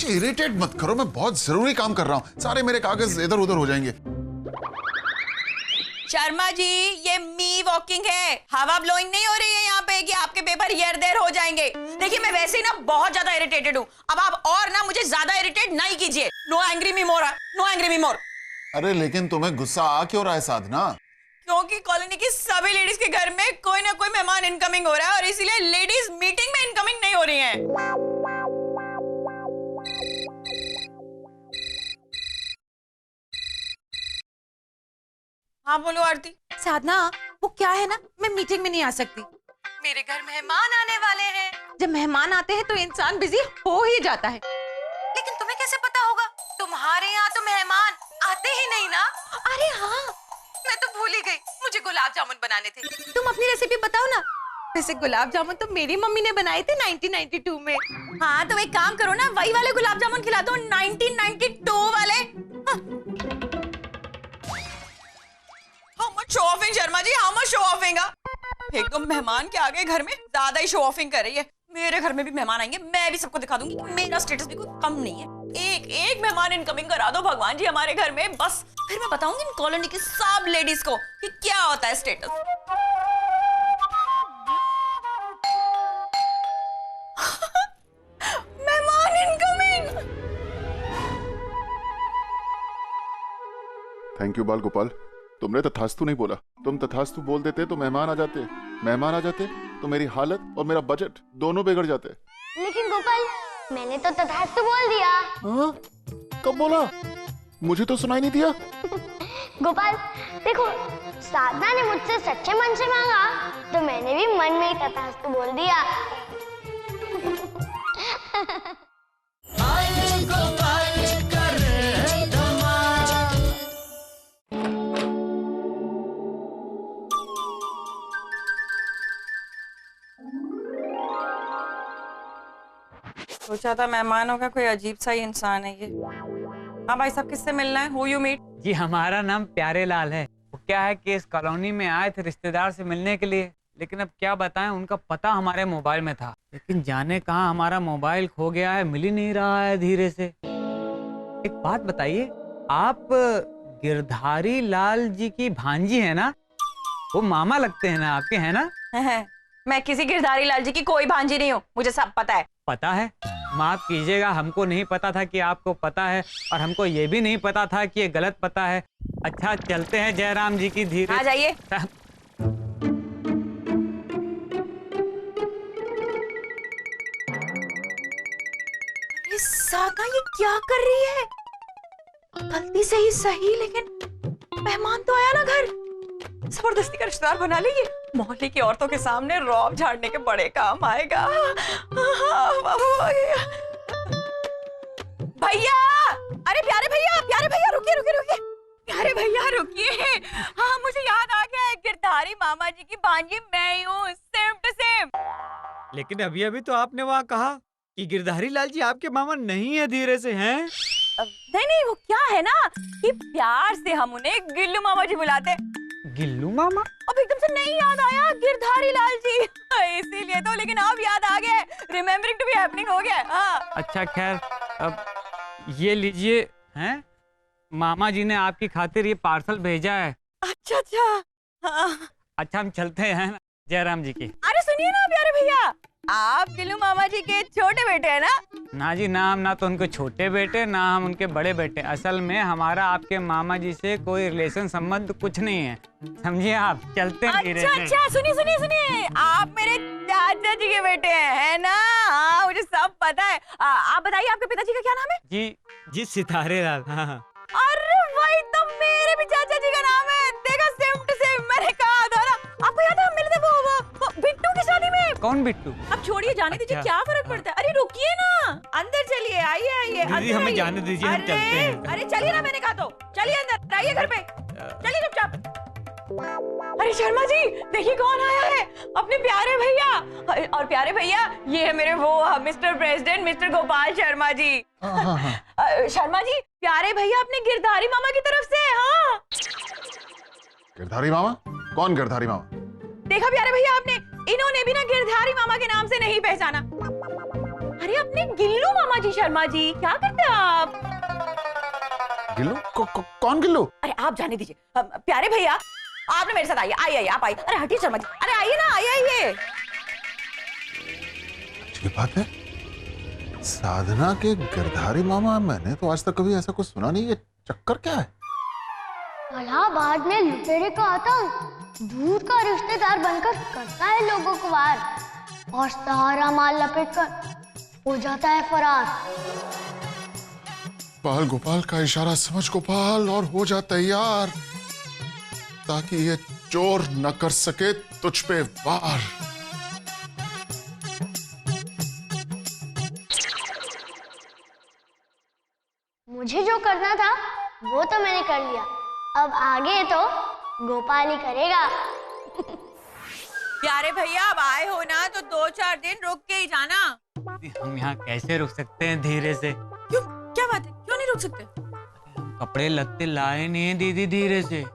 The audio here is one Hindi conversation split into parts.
इरिटेट मत करो, मैं बहुत जरूरी काम कर रहा हूँ, सारे मेरे कागज इधर उधर हो जाएंगे। शर्मा जी, ये मी वॉकिंग है, हवा ब्लोइंग नहीं हो रही है यहाँ पे कि आपके पेपर हियर देयर हो जाएंगे। देखिए मैं वैसे ही ना बहुत ज्यादा इरिटेटेड हूँ, अब आप और ना मुझे ज्यादा इरिटेट नहीं कीजिए। नो एंग्री मी मोर, नो एंग्री मी मोर। अरे लेकिन तुम्हें गुस्सा आ क्यों रहा है साधना? क्योंकि कॉलोनी की सभी लेडीज के घर में कोई ना कोई मेहमान इनकमिंग हो रहा है और इसीलिए लेडीज मीटिंग में इनकमिंग नहीं हो रही हैं। हाँ बोलो आरती। साधना, वो क्या है ना, मैं मीटिंग में नहीं आ सकती। मेरे घर मेहमान आने वाले हैं। जब मेहमान आते हैं तो इंसान बिजी हो ही जाता है। लेकिन तुम्हें कैसे पता होगा? तुम्हारे यहाँ तो मेहमान आते ही नहीं ना। अरे हाँ, मैं तो भूल ही गई, मुझे गुलाब जामुन बनाने थे। तुम अपनी रेसिपी बताओ ना। वैसे गुलाब जामुन तो मेरी मम्मी ने बनाए थे 1992 में। हाँ तो एक काम करो ना, वही वाले गुलाब जामुन खिला दो, 1992 वाले। How much show offing Sharma ji, how much show offing. एकदम मेहमान के आगे घर में ज्यादा ही शो ऑफिंग कर रही है। मेरे घर में भी मेहमान आएंगे, मैं भी सबको दिखा दूंगी कि मेरा स्टेटस भी कोई कम नहीं है। एक एक मेहमान इनकमिंग करा दो भगवान जी हमारे घर में, बस फिर मैं बताऊंगी इन कॉलोनी की सब लेडीज को कि क्या होता है स्टेटस। मेहमान इनकमिंग। थैंक यू बाल गोपाल, तुमने तथास्तु नहीं बोला। तुम तथास्तु बोल देते तो मेहमान आ जाते, मेहमान आ जाते तो मेरी हालत और मेरा बजट दोनों बिगड़ जाते। लेकिन गोपाल, मैंने तो तथास्तु बोल दिया। हाँ? कब बोला? मुझे तो सुनाई नहीं दिया। गोपाल देखो, साधना ने मुझसे सच्चे मन से मांगा तो मैंने भी मन में ही तथास्तु बोल दिया। सोचा था मेहमानों का कोई अजीब सा ही इंसान है ये। हाँ भाई साहब, किससे मिलना है? Who you meet? जी हमारा नाम प्यारे लाल है। वो क्या है कि इस कॉलोनी में आए थे रिश्तेदार से मिलने के लिए, लेकिन अब क्या बताएं, उनका पता हमारे मोबाइल में था, लेकिन जाने कहाँ हमारा मोबाइल खो गया है, मिल ही नहीं रहा है धीरे से। एक बात बताइए, आप गिरधारी लाल जी की भांजी है ना? वो मामा लगते हैं ना आपके, है ना? मैं किसी गिरधारी लाल जी की कोई भांजी नहीं हूँ, मुझे सब पता है। पता है? माफ कीजिएगा, हमको नहीं पता था कि आपको पता है, और हमको ये भी नहीं पता था कि ये गलत पता है। अच्छा चलते हैं जयराम जी की धीरे। आ जाइए। साधना ये क्या कर रही है? गलती से ही सही, लेकिन मेहमान तो आया ना घर, जबरदस्ती का रिश्तेदार बना लीजिए। मोहल्ले की औरतों के सामने रौब झाड़ने के बड़े काम आएगा। भैया, अरे प्यारे भैया, प्यारे भैया रुकिए रुकिए रुकिए, प्यारे भैया रुकिए। हाँ मुझे याद आ गया, गिरधारी मामा जी की भांजी मैं ही हूँ, सेम टू सेम। लेकिन अभी अभी तो आपने वहाँ कहा कि गिरधारी लाल जी आपके मामा नहीं है, धीरे से हैं। नहीं नहीं, वो क्या है ना कि प्यार से हम उन्हें गिल्लू मामा जी बुलाते। गिल्लू मामा? अब एकदम से नहीं याद आया गिरधारी लाल जी, इसीलिए तो। लेकिन अब याद आ गया, रिमेम्बरिंग टू बी हैपनिंग हो गया। हाँ अच्छा खैर, अब ये लीजिए, हैं मामा जी ने आपकी खातिर ये पार्सल भेजा है। अच्छा अच्छा। हाँ। अच्छा हम चलते हैं जयराम जी की। अरे सुनिए ना प्यारे भैया, आप गिल्लू मामा जी के छोटे बेटे हैं ना? ना जी ना, हम ना तो उनके छोटे बेटे, ना हम उनके बड़े बेटे। असल में हमारा आपके मामा जी से कोई रिलेशन संबंध कुछ नहीं है, समझिए आप। चलते हैं धीरे से। अच्छा अच्छा, सुनिए सुनिए सुनिए, आप मेरे चाचा जी के बेटे हैं, है ना? हाँ मुझे सब पता है। आप बताइए आपके पिताजी का क्या नाम है? जी सितारे लाल। हाँ। अरे वही तो मेरे भी चाचा जी का नाम है, देखा सेम टू सेम। मैंने कहा था ना, आपको याद है हम मिले थे वो बिट्टू की शादी में। कौन बिट्टू? अब छोड़िए, जाने दीजिए, अच्छा। क्या फर्क पड़ता है। अरे रुकिए ना, अंदर चलिए, आइए आइए दीदी हमें जाने दीजिए, हम चलते हैं। अरे चलिए ना, मैंने कहा तो चलिए अंदर, आइए घर पे, चलिए चुपचाप। अरे शर्मा जी देखिए कौन आया है, अपने प्यारे भैया। और प्यारे भैया, ये है मेरे वो mister president, mister Gopal Sharma ji. Sharma ji, प्यारे भैया अपने गिरधारी मामा की तरफ से। हाँ गिरधारी मामा? कौन गिरधारी मामा? देखा प्यारे भैया आपने, इन्होंने भी ना गिरधारी मामा के नाम से नहीं पहचाना। अरे अपने गिल्लू मामा जी शर्मा जी, क्या करते हैं आप? गिल्लू? कौन गिल्लू? अरे आप जाने दीजिए। प्यारे भैया, आपने मेरे साथ आइए, आइए आप आइए। अरे हटिए शर्मा जी, अरे आइए ना, आइए। अच्छी बात है, साधना के गिरधारी मामा। मैंने तो आज तक कभी ऐसा कुछ सुना नहीं। ये चक्कर क्या है? इलाहाबाद में लुटेरे का आतंक दूध का रिश्तेदार बनकर करता है लोगों को वार और सारा माल लपेटकर हो जाता है फरार। बाल गोपाल का इशारा समझ गोपाल, और हो जा तैयार, ताकि ये चोर न कर सके तुझ पे वार। मुझे जो करना था वो तो मैंने कर लिया, अब आगे तो गोपाल ही करेगा। प्यारे भैया, अब आए हो ना तो 2-4 दिन रुक के ही जाना। हम यहाँ कैसे रुक सकते हैं धीरे से? क्यों, क्या बात है, क्यों नहीं रुक सकते? हम कपड़े लत्ते लाए नहीं है दीदी धीरे से। हाँ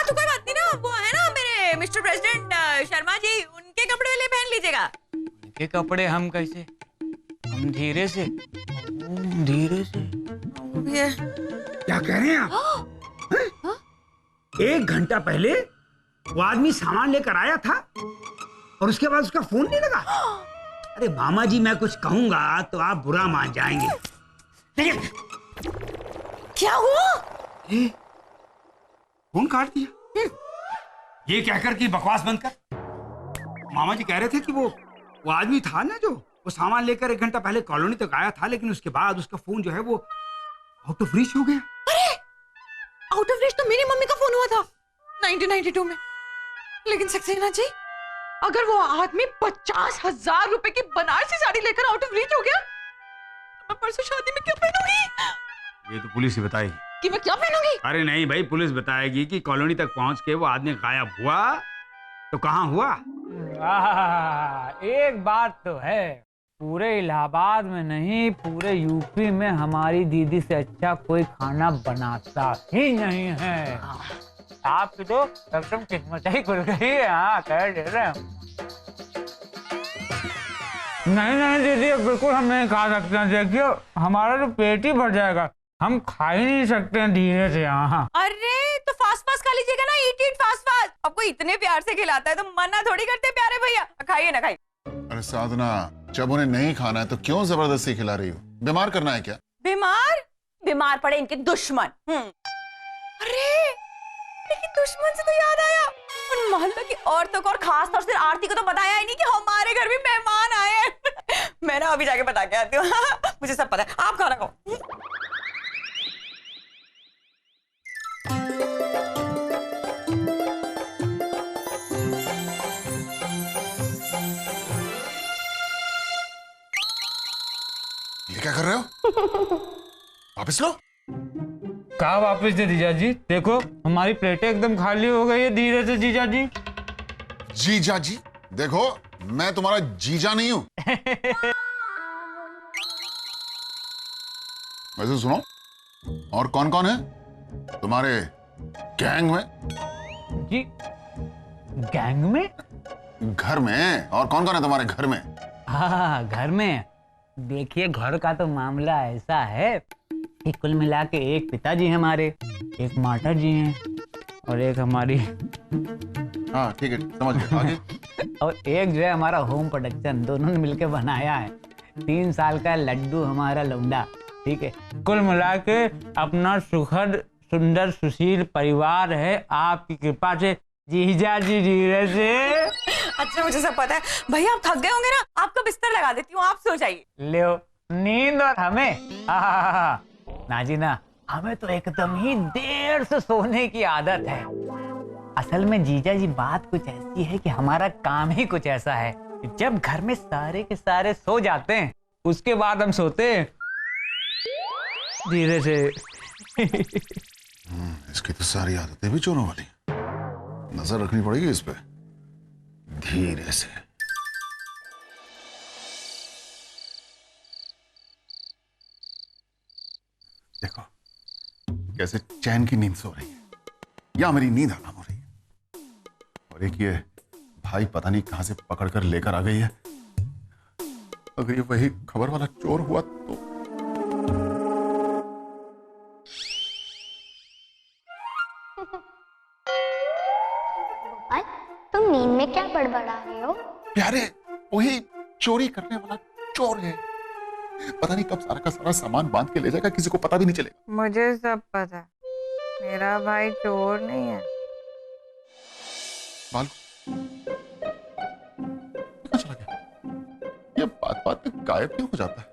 तो कोई बात नहीं ना, वो है ना मेरे मिस्टर प्रेसिडेंट शर्मा जी, उनके कपड़े ले पहन लीजिएगा। उनके कपड़े हम कैसे? हम धीरे से, धीरे से। ये क्या कह रहे हैं आप? हैं? 1 घंटा पहले वो आदमी सामान लेकर आया था और उसके बाद उसका फोन नहीं लगा। अरे मामा जी, मैं कुछ कहूंगा तो आप बुरा मान जाएंगे। क्या हुआ? फोन काट दिया। ये कहकर कि बकवास बंद कर। मामा जी कह रहे थे कि वो आदमी था ना जो वो सामान लेकर 1 घंटा पहले कॉलोनी तक आया था, लेकिन उसके बाद उसका फोन जो है वो आउट ऑफ रीच हो गया। अरे आउट ऑफ रीच तो मेरी मम्मी का फोन हुआ था 1992 में। लेकिन सक्सेना जी, अगर वो आदमी 50,000 रुपए की बनारसी साड़ी लेकर आउट ऑफ रीच हो गया, तो मैं परसों शादी में क्या पहनूंगी? ये तो पुलिस ही बताएगी कि मैं क्या पहनूंगी। अरे नहीं भाई, पुलिस बताएगी कि कॉलोनी तक पहुंच के वो आदमी गायब हुआ तो कहाँ हुआ। एक बात तो है, पूरे इलाहाबाद में नहीं, पूरे यूपी में हमारी दीदी से अच्छा कोई खाना बनाता ही नहीं है। आपकी तो एकदम किस्मत ही खुल गई है। हाँ, कह दे रहे हैं। नहीं दीदी, बिल्कुल हम नहीं खा सकते हैं। देखिए, हमारा तो पेट ही भर जाएगा, हम खा ही नहीं सकते हैं धीरे से। यहाँ अरे तो फास्ट फास्ट खा लीजिएगा ना, ईट फास्ट फास्ट। आपको इतने प्यार से खिलाता है तो मना थोड़ी करते प्यारे भैया। खाइए ना, खाइए। अरे साधना, जब उन्हें नहीं खाना है तो क्यों जबरदस्ती खिला रही हो? बीमार करना है क्या? बीमार पड़े इनके दुश्मन। अरे लेकिन दुश्मन से तो याद आया, उन मोहल्ले की औरतों को और खास तौर से आरती को तो बताया ही नहीं कि हमारे घर भी मेहमान आए हैं। मैं ना अभी जाके बता के आती हूँ। मुझे सब पता है, आप खाना खाओ। ये क्या कर रहे हो? वापस लो। कहा वापस दे जीजा जी? देखो हमारी प्लेटें एकदम खाली हो गई है। धीरे से जीजा जी। जीजा जी? देखो, मैं तुम्हारा जीजा नहीं हूं। वैसे सुनो, और कौन कौन है तुम्हारे गैंग में? जी, गैंग में? घर में और कौन कौन है तुम्हारे घर में? हाँ, घर में देखिए, घर का तो मामला ऐसा है कि कुल मिला के एक पिताजी हमारे, एक माता जी हैं और एक हमारी, हाँ ठीक है, समझ गया। आगे? और एक जो है हमारा होम प्रोडक्शन, दोनों ने मिलकर बनाया है। 3 साल का लड्डू हमारा लौंडा। ठीक है, कुल मिला के अपना सुखद सुंदर सुशील परिवार है। आपकी कृपा से जीजा जी धीरे से। अच्छा, मुझे सब पता है भैया। आप थक गए होंगे ना, आपका बिस्तर लगा देती हूँ, आप सो जाइए। ले नींद। और हमें नाजीना, हमें तो एकदम ही देर से सोने की आदत है। असल में जीजा जी, बात कुछ ऐसी है कि हमारा काम ही कुछ ऐसा है कि जब घर में सारे के सारे सो जाते हैं, उसके बाद हम सोते हैं धीरे से। इसकी तो सारी आदतें भी चोरों वाली। नजर रखनी पड़ेगी इस पे, धीरे से। देखो कैसे चैन की नींद सो रही है, या मेरी नींद हराम हो रही है। और एक ये भाई पता नहीं कहां से पकड़ कर लेकर आ गई है। अगर ये वही खबर वाला चोर हुआ तो गोपाल, तुम नींद में क्या बड़बड़ा रहे हो? प्यारे, वही चोरी करने वाला चोर है। पता नहीं कब सारा का सारा सामान बांध के ले जाएगा, किसी को पता भी नहीं चलेगा। मुझे सब पता है, मेरा भाई चोर नहीं है। बाल कहाँ चला गया? ये बात बात में गायब क्यों हो जाता है?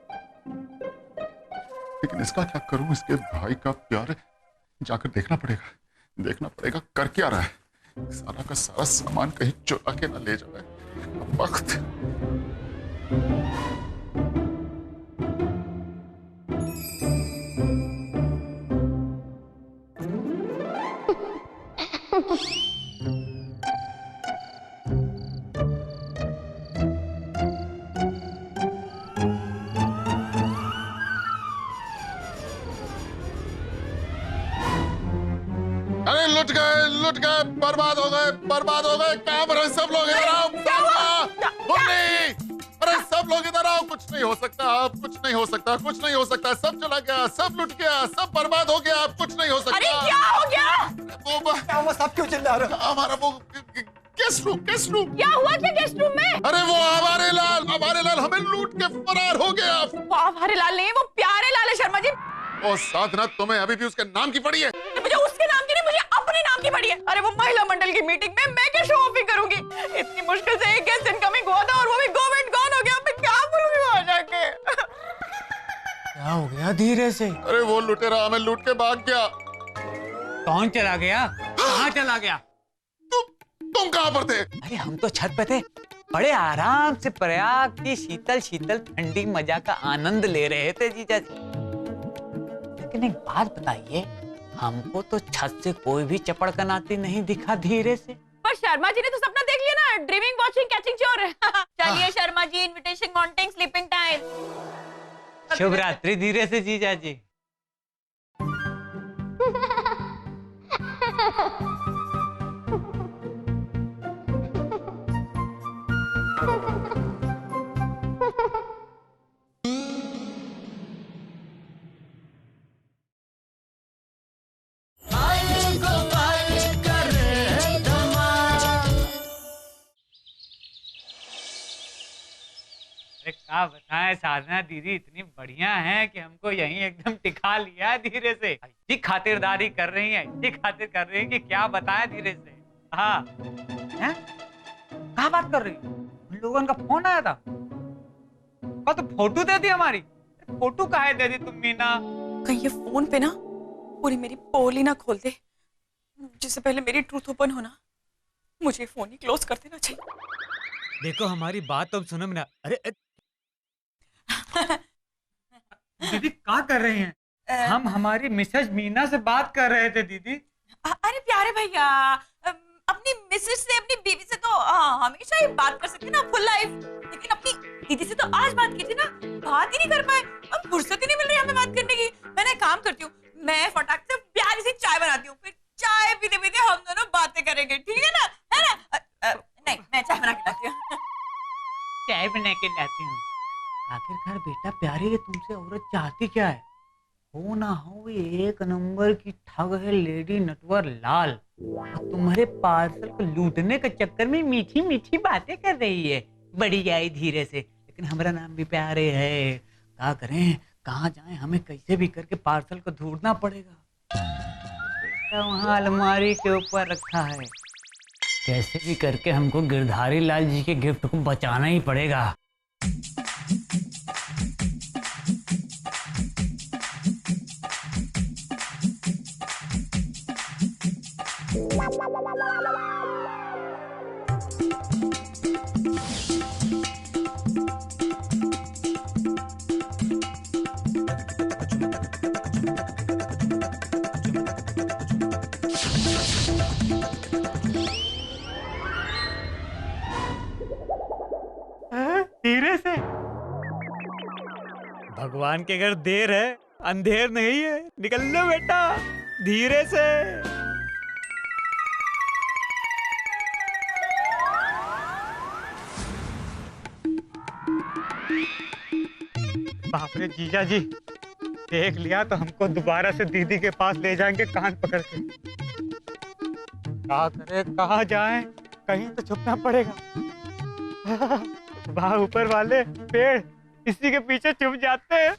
लेकिन इसका क्या करूं? इसके भाई का प्यार जाकर देखना पड़ेगा कर क्या रहा है। सारा का सारा सामान कहीं चुरा के ना ले जाए। अब वक्त अरे लुट गए, बर्बाद हो गए। कहां पर है सब लोग? इधर आओ। अरे सब लोग इधर आओ। कुछ नहीं हो सकता। सब चला गया, सब लुट गया, सब बर्बाद हो गया। अब कुछ नहीं हो सकता। अरे क्या हो गया? वो सब क्यों चिल्ला रहे हो? हमारा वो गेस्ट रूम। क्या हुआ क्या गेस्ट रूम में? अरे वो हमारे लाल हमें लूट के फरार हो गया। वो हमारे लाल नहीं, वो प्यारे लाल है शर्मा जी। ओ साधना, तुम्हें अभी भी उसके नाम की पड़ी है? मुझे उसके नाम की नहीं, मुझे अपने नाम की पड़ी है। अरे वो महिला मंडल की मीटिंग में मैं क्या शो ऑफ करूंगी? इतनी मुश्किल से एक गेस्ट इनकमिंग हुआ था और वो भी गवर्नमेंट गॉन हो गया। मैं क्या करूंगी वहां जाके? क्या हो गया धीरे से? अरे वो लुटेरा हमें लूट के भाग गया। कौन चला गया? कहाँ चला गया? तुम कहाँ पर थे? अरे हम तो छत पे थे, बड़े आराम से प्रयाग की शीतल ठंडी मजा का आनंद ले रहे थे जीजा जी। लेकिन एक बात बताइए, हमको तो छत से कोई भी चपड़कन आती नहीं दिखा धीरे से। पर शर्मा जी ने तो सपना देख लिया ना, ड्रीमिंग वॉचिंग कैचिंग चोर। चलिए Sharma ji, invitation मॉन्टिंग sleeping time. शुभ रात्रि धीरे से जीजा जी। अरे क्या बताएं, साधना दीदी इतनी बढ़िया हैं कि हमको यहीं एकदम टिका लिया है धीरे से। इतनी खातिरदारी कर रही हैं कि क्या बताएं धीरे से। हाँ, हैं? कहाँ बात कर रही? उन लोगों का फोन आया था। तो फोटो दे दी हमारी। फोटो काहे दे दी तुम मीना? कहीं ये फोन पे ना पूरी मेरी पोल ही ना खोल दे, जिससे पहले मेरी ट्रूथ ओपन होना। मुझे फोन ही क्लोज कर देना चाहिए। देखो हमारी बात तो सुनो मीना। अरे दीदी क्या कर रहे हैं? हम हमारी मिसेज मीना से बात कर रहे थे दीदी। अरे प्यारे भैया, अपनी मिसेज से, अपनी बीवी से तो हमेशा ही बात कर सकते ना, फुल लाइफ। लेकिन अपनी दीदी से तो आज बात की थी ना, बात ही नहीं कर पाए। अब फुर्सत ही नहीं मिल रही हमें बात करने की। मैं एक काम करती हूँ, मैं फटाक से प्यारी सी चाय बनाती हूँ, फिर चाय पीते पीते हम दोनों बातें करेंगे, ठीक है ना? है ना? नहीं, मैं चाय बना के लाती हूँ। चाय बना के लाती हूँ। आखिरकार बेटा प्यारी, ये तुमसे औरत चाहती क्या है? हो ना हो ये एक नंबर की ठग है लेडी नटवर लाल। तुम्हारे पार्सल को लूटने के चक्कर में मीठी मीठी बातें कर रही है। बड़ी आई धीरे से, लेकिन हमारा नाम भी प्यारे है। क्या करें, कहाँ जाएं? हमें कैसे भी करके पार्सल को ढूंढना पड़ेगा। बेटा वहाँ अलमारी के ऊपर रखा है। कैसे भी करके हमको गिरधारी लाल जी के गिफ्ट को बचाना ही पड़ेगा। धीरे से। भगवान के घर देर है, अंधेर नहीं है। निकल लो बेटा धीरे से। बाप रे जीजा जी, देख लिया तो हमको दोबारा से दीदी के पास ले जाएंगे कान पकड़ के। क्या करे, कहाँ जाए, कहीं तो छुपना पड़ेगा। वहाँ ऊपर वाले पेड़ इसी के पीछे छुप जाते हैं।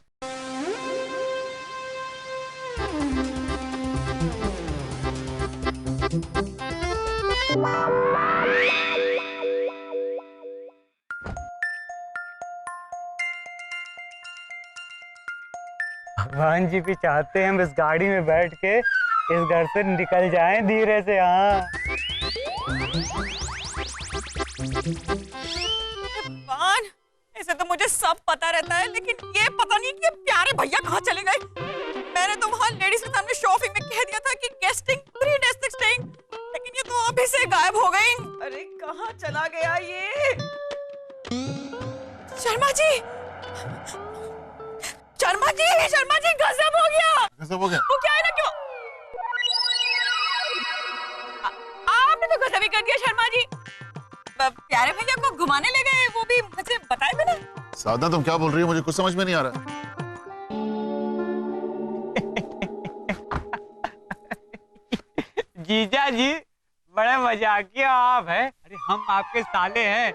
भगवान जी भी चाहते हैं हम इस गाड़ी में बैठ के इस घर से निकल जाएं धीरे से। हाँ भगवान, ऐसे तो मुझे सब पता रहता है, लेकिन ये पता नहीं कि प्यारे भैया कहाँ चले गए। मैंने तो वहाँ लेडीज के सामने शॉपिंग में कह दिया था कि गेस्टिंग 3 days तक स्टेइंग, लेकिन ये तो अभी से गायब हो गई। अरे कहाँ चला गया ये? शर्मा जी, शर्मा जी, शर्मा जी, गजब हो गया। गजब हो गया? वो क्या है ना, क्यों आपने तो गजब ही कर दिया शर्मा जी। प्यारे भैया को घुमाने ले गए, वो भी मुझे बताए बिना। साधना तुम क्या बोल रही हो, मुझे कुछ समझ में नहीं आ रहा। जीजा जी बड़े मजाकिया आप हैं। अरे हम आपके साले हैं,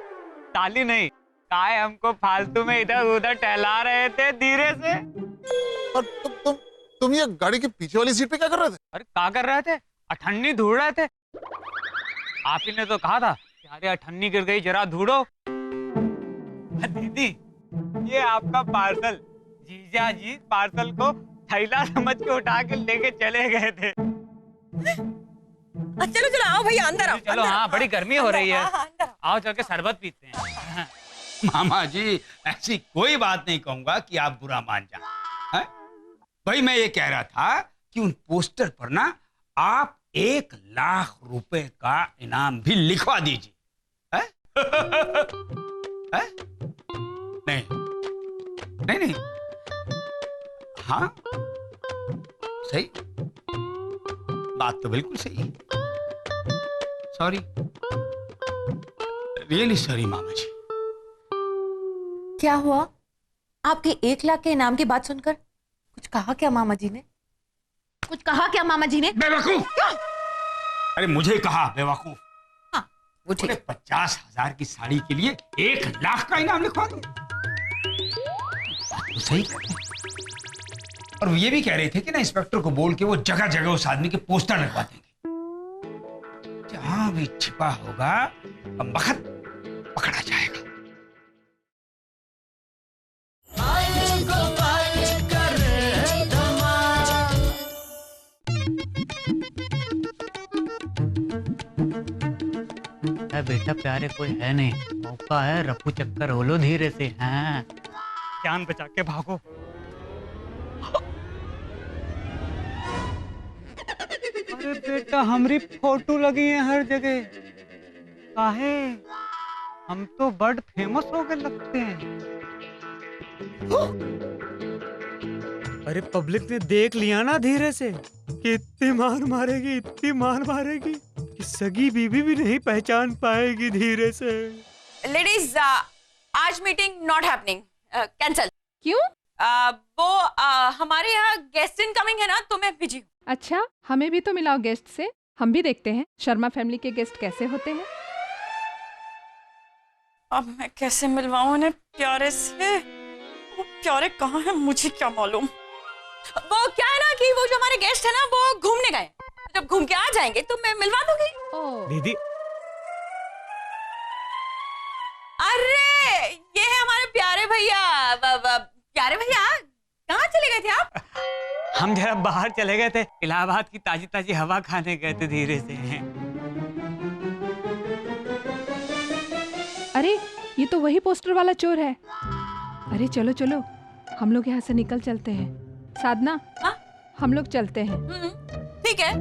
साली नहीं। काय हमको फालतू में इधर उधर टहला रहे थे धीरे से। और तुम ये गाड़ी के पीछे वाली सीट पे क्या कर रहे थे? अरे क्या कर रहे थे? अठन्नी ढूंढ रहे थे। आप ही ने तो कहा था कि अरे अठन्नी गिर गई, जरा ढूंढो। दीदी ये आपका पार्सल। जीजा जी पार्सल को थैला समझ के उठा के लेके चले गए थे। चलो चलो आओ भैया, अंदर आओ। चलो हाँ, बड़ी गर्मी हो रही है। अंदर आओ। आओ चल के शरबत पीते हैं। मामा जी ऐसी कोई बात नहीं कहूंगा कि आप बुरा मान जाए। भाई मैं ये कह रहा था कि उन पोस्टर पर ना आप 1 लाख रुपए का इनाम भी लिखवा दीजिए। नहीं नहीं नहीं, हाँ सही बात तो बिल्कुल सही है। सॉरी, रियली सॉरी मामा जी। क्या हुआ? आपके 1 लाख के इनाम की बात सुनकर कुछ कहा क्या मामा जी ने? कुछ कहा क्या मामा जी ने? बेवकूफ! अरे मुझे कहा बेवकूफ? हाँ, वो ठीक। 50,000 की साड़ी के लिए 1 लाख का इनाम लिखवा दो, तो सही। और ये भी कह रहे थे कि ना इंस्पेक्टर को बोल के वो जगह जगह उस आदमी के पोस्टर लगवा देंगे। जहां भी छिपा होगा बखत पकड़ा जाएगा। बेटा प्यारे कोई है नहीं, मौका है, रफू चक्कर हो लो धीरे से। हाँ जान बचा के भागो। अरे बेटा हमारी फोटो लगी है हर जगह, काहे? हम तो बड़ फेमस हो गए लगते हैं। अरे पब्लिक ने देख लिया ना धीरे से कि इतनी मार मारेगी, इतनी मार मारेगी कि सगी बीबी भी नहीं पहचान पाएगी धीरे से। लेडीज, आज मीटिंग नॉट हैपनिंग, कैंसल। क्यों? वो हमारे यहाँ गेस्ट इनकमिंग है ना, तो मैं बिजी हूँ। अच्छा, हमें भी तो मिलाओ गेस्ट से, हम भी देखते हैं शर्मा फैमिली के गेस्ट कैसे होते हैं। अब मैं कैसे मिलवाऊं उन्हें प्यारे से? वो प्यारे कहाँ है मुझे क्या मालूम। वो क्या है ना कि वो जो हमारे गेस्ट है ना वो घूमने गए, जब घूम के आ जाएंगे तो मैं मिलवा दूंगी। ओह, दीदी अरे ये है हमारे प्यारे भैया। प्यारे भैया कहाँ चले गए थे आप? हम जरा बाहर चले गए थे, इलाहाबाद की ताजी ताजी हवा खाने गए थे धीरे से। अरे ये तो वही पोस्टर वाला चोर है। अरे चलो चलो, हम लोग यहाँ से निकल चलते हैं। साधना, हाँ? हम लोग चलते हैं। ठीक है,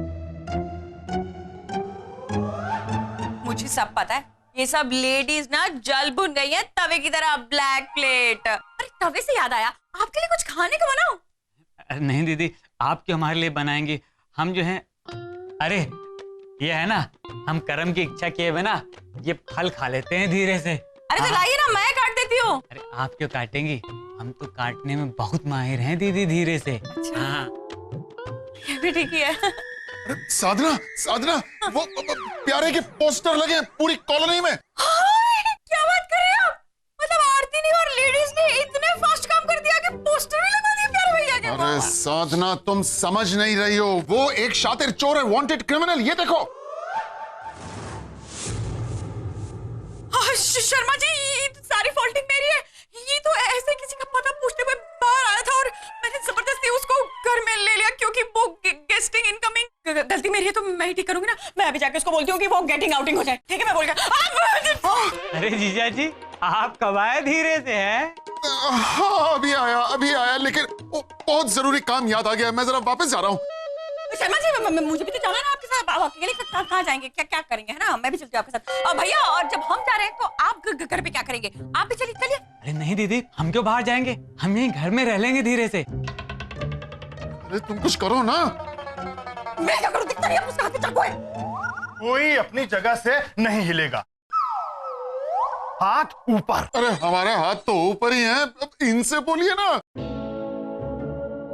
मुझे सब पता है। ये सब लेडीज ना जल भुन गई हैं तवे की तरह, ब्लैक प्लेट। अरे तवे से याद आया, आपके लिए कुछ खाने को बनाऊं? नहीं दीदी, आप क्यों हमारे लिए बनाएंगी? हम जो हैं, अरे ये है ना, हम कर्म की इच्छा किए बिना ये फल खा लेते हैं धीरे से। अरे तो लाइए ना, मैं काट देती देती हो? अरे आप क्यों काटेंगी, हम तो काटने में बहुत माहिर हैं दीदी, धीरे से। हाँ ये भी ठीक ही है। अरे साधना, साधना, वो प्यारे के पोस्टर लगे हैं पूरी कॉलोनी में। हाँ, क्या बात कर रहे हो आप? मतलब आरती ने और लेडीज ने इतने फास्ट काम कर दिया कि पोस्टर भी लगा दिए प्यारे भैया के। अरे साधना, तुम समझ नहीं रही हो, वो एक शातिर चोर है, वांटेड क्रिमिनल। ये देखो। शर्मा जी, ये तो सारी फॉल्टिंग मेरी है। ये तो ऐसे किसी का पता पूछते हुए बाहर आया था और मैंने जबरदस्ती उसको घर में ले लिया क्योंकि वो गेस्टिंग इनकमिंग। गलती मेरी है तो मैं ही ठीक करूंगी ना। मैं अभी जाके उसको बोलती हूँ कि वो गेटिंग आउटिंग हो जाए। ठीक है, मैं बोल गया। अरे जीजा जी, आप कब आए धीरे से? है हाँ, अभी आया, लेकिन बहुत जरूरी काम याद आ गया। मैं जरा वापस जा रहा हूँ। शर्मा जी, मुझे भी तो जाना है ना आपके साथ। आप अकेले कहाँ जाएंगे? क्या करेंगे, है ना? मैं भी चलती हूँ आपके साथ। और भैया, और जब हम जा रहे हैं तो आप घर पे क्या करेंगे? आप भी चलिए। अरे नहीं दीदी, हम क्यों बाहर जाएंगे, हम यहीं घर में रह लेंगे धीरे से। अरे तुम कुछ करो ना। मैं क्या करूँ? दिखता नहीं है उसके हाथ में चाकू है। कोई अपनी जगह से नहीं हिलेगा, हाथ ऊपर। अरे हमारे हाथ तो ऊपर ही हैं, अब इनसे बोलिए ना।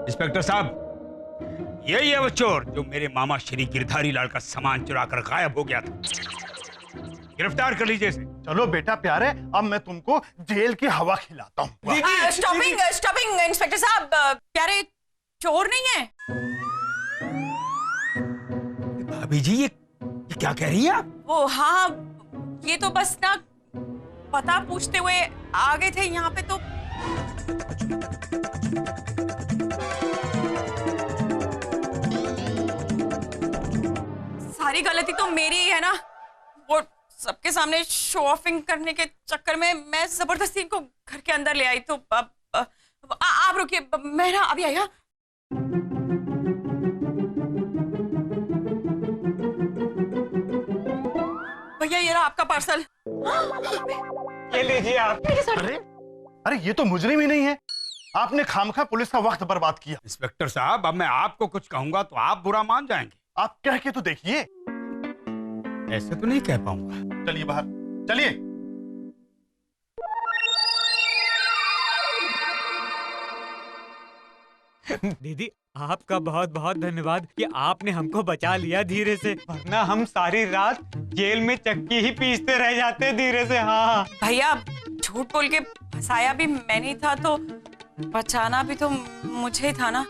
इंस्पेक्टर साहब, यही है वो चोर जो मेरे मामा श्री गिरधारी लाल का सामान चुरा कर गायब हो गया था। गिरफ्तार कर लीजिए इसे। चलो बेटा प्यारे, अब मैं तुमको जेल की हवा खिलाता हूँ। स्टॉपिंग इंस्पेक्टर साहब, प्यारे चोर नहीं है। भाभी जी, ये क्या कह रही हैं आप? वो हाँ, ये तो बस ना पता पूछते हुए आ गए थे यहाँ पे तो। सारी गलती तो मेरी ही है ना। वो सबके सामने शो ऑफिंग करने के चक्कर में मैं जबरदस्ती इनको घर के अंदर ले आई। तो अब आप रुकिए, मैं ना अभी आई। हाँ, भैया ये रहा आपका पार्सल। ये लीजिए आप। अरे ये तो मुजरिम ही नहीं है, आपने खामखा पुलिस का वक्त बर्बाद किया। इंस्पेक्टर साहब, अब मैं आपको कुछ कहूंगा तो आप बुरा मान जाएंगे। आप कह के तो देखिए। ऐसे तो नहीं कह पाऊंगा। चलिए बाहर, चलिए। दीदी, आपका बहुत बहुत धन्यवाद कि आपने हमको बचा लिया धीरे से, वरना हम सारी रात जेल में चक्की ही पीसते रह जाते धीरे से। हाँ भैया, झूठ बोल के फंसाया भी मैंने ही था तो बचाना भी तो मुझे ही था ना।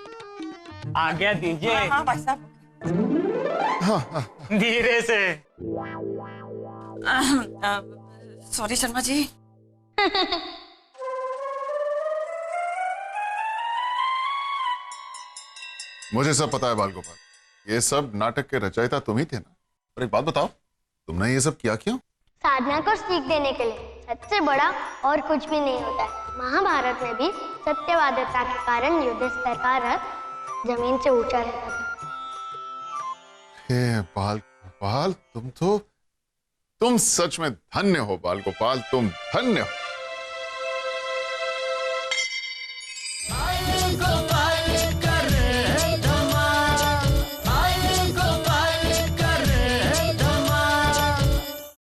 आ गया दीजिए। हाँ भाई साहब, धीरे से। सॉरी शर्मा जी। मुझे सब पता है बाल गोपाल, ये सब नाटक के रचयिता तुम ही थे ना। और एक बात बताओ, तुमने ये सब किया क्यों? साधना को सीख देने के लिए। सच से बड़ा और कुछ भी नहीं होता है। महाभारत में भी सत्यवादिता के कारण युधिष्ठिर का रथ जमीन से ऊंचा रहता था। हे बाल गोपाल, तुम सच में धन्य हो बाल गोपाल, तुम धन्य हो।